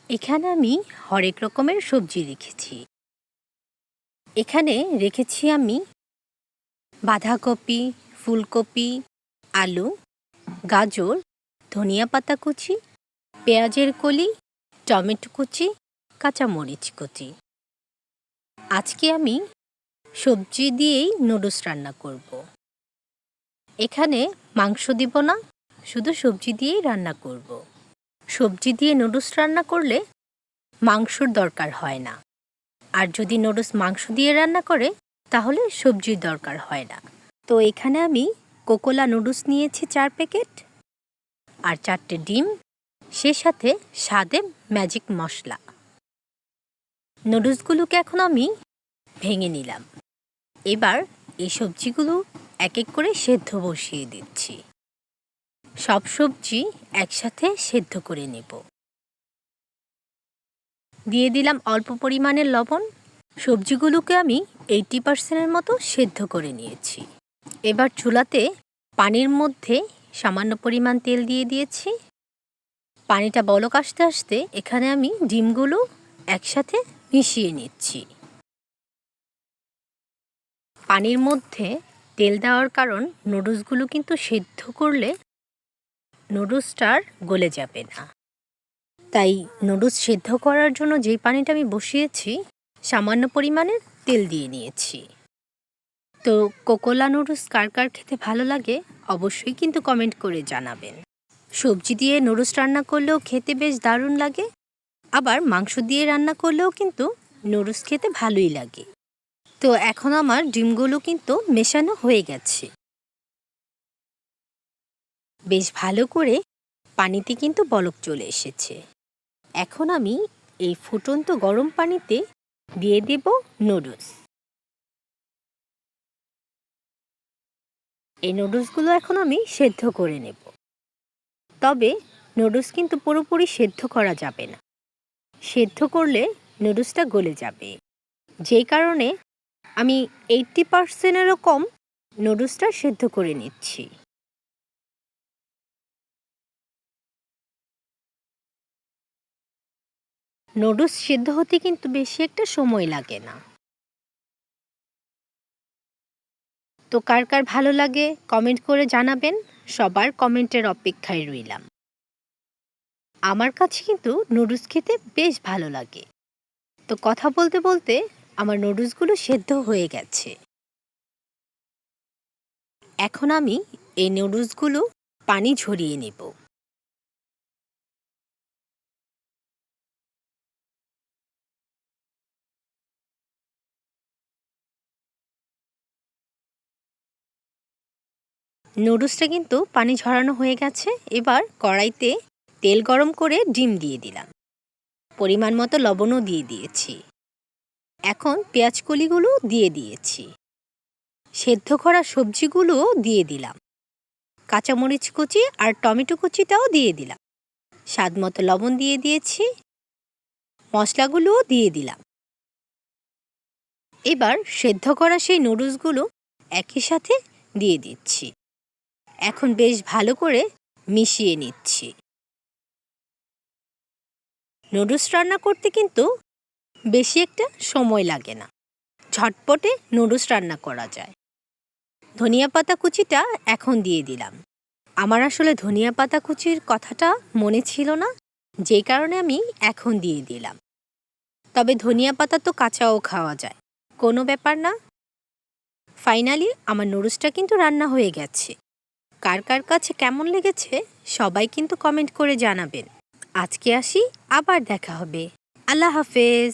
এখানে আমি হরেক রকমের সবজি রেখেছি। এখানে রেখেছি আমি বাঁধাকপি, ফুলকপি, আলু, গাজর, ধনিয়া পাতা কুচি, পেঁয়াজের কলি, টমেটো কুচি, কাঁচামরিচ কুচি। আজকে আমি সবজি দিয়েই নুডলস রান্না করব। এখানে মাংস দিব না, শুধু সবজি দিয়েই রান্না করব। সবজি দিয়ে নুডলস রান্না করলে মাংসর দরকার হয় না, আর যদি নুডলস মাংস দিয়ে রান্না করে তাহলে সবজির দরকার হয় না। তো এখানে আমি কোকোলা নুডলস নিয়েছি 4 প্যাকেট, আর 4টে ডিম, সে সাথে স্বাদে ম্যাজিক মশলা। নুডলসগুলোকে এখন আমি ভেঙে নিলাম। এবার এই সবজিগুলো এক এক করে সেদ্ধ বসিয়ে দিচ্ছি। সব সবজি একসাথে সেদ্ধ করে নেব। দিয়ে দিলাম অল্প পরিমাণের লবণ। সবজিগুলোকে আমি 80% মতো সেদ্ধ করে নিয়েছি। এবার চুলাতে পানির মধ্যে সামান্য পরিমাণ তেল দিয়ে দিয়েছি। পানিটা বলক আসতে আসতে এখানে আমি ডিমগুলো একসাথে মিশিয়ে নিচ্ছি। পানির মধ্যে তেল দেওয়ার কারণ নুডলসগুলো কিন্তু সেদ্ধ করলে নুডলসটা আর গলে যাবে না। তাই নুডলস সেদ্ধ করার জন্য যেই পানিটা আমি বসিয়েছি সামান্য পরিমাণের তেল দিয়ে নিয়েছি। তো কোকোলা নুডলস কার কার খেতে ভালো লাগে অবশ্যই কিন্তু কমেন্ট করে জানাবেন। সবজি দিয়ে নুডলস রান্না করলেও খেতে বেশ দারুণ লাগে, আবার মাংস দিয়ে রান্না করলেও কিন্তু নুডলস খেতে ভালোই লাগে। তো এখন আমার ডিমগুলো কিন্তু মেশানো হয়ে গেছে। বেশ ভালো করে পানিতে কিন্তু বলক চলে এসেছে। এখন আমি এই ফুটন্ত গরম পানিতে দিয়ে দেব নুডলস। এই নুডলসগুলো এখন আমি সেদ্ধ করে নেব। তবে নুডলস কিন্তু পুরোপুরি সেদ্ধ করা যাবে না, সেদ্ধ করলে নুডলসটা গলে যাবে। যেই কারণে আমি 80%-এরও কম নুডলসটা সেদ্ধ করে নিচ্ছি। নুডলস সেদ্ধ হতে কিন্তু বেশি একটা সময় লাগে না। তো কার কার ভালো লাগে কমেন্ট করে জানাবেন। সবার কমেন্টের অপেক্ষায় রইলাম। আমার কাছে কিন্তু নুডলস খেতে বেশ ভালো লাগে। তো কথা বলতে বলতে আমার নুডলসগুলো সেদ্ধ হয়ে গেছে। এখন আমি এই নুডলসগুলো পানি ঝরিয়ে নেব। নুডলসটা কিন্তু পানি ঝরানো হয়ে গেছে। এবার কড়াইতে তেল গরম করে ডিম দিয়ে দিলাম। পরিমাণ মতো লবণও দিয়ে দিয়েছি। এখন পেঁয়াজ কলিগুলো দিয়ে দিয়েছি। সেদ্ধ করা সবজিগুলোও দিয়ে দিলাম। কাঁচামরিচ কুচি আর টমেটো কুচিটাও দিয়ে দিলাম। স্বাদ মতো লবণ দিয়ে দিয়েছি। মশলাগুলোও দিয়ে দিলাম। এবার সেদ্ধ করা সেই নুডলসগুলো একই সাথে দিয়ে দিচ্ছি। এখন বেশ ভালো করে মিশিয়ে নিচ্ছি। নুডলস রান্না করতে কিন্তু বেশি একটা সময় লাগে না, ঝটপটে নুডলস রান্না করা যায়। ধনিয়া পাতা কুচিটা এখন দিয়ে দিলাম। আমার আসলে ধনিয়া পাতা কুচির কথাটা মনে ছিল না, যেই কারণে আমি এখন দিয়ে দিলাম। তবে ধনিয়া পাতা তো কাঁচাও খাওয়া যায়, কোনো ব্যাপার না। ফাইনালি আমার নুডলসটা কিন্তু রান্না হয়ে গেছে। কার কার কাছে কেমন লেগেছে সবাই কিন্তু কমেন্ট করে জানাবেন। আজকে আসি, আবার দেখা হবে। আল্লাহ হাফেজ।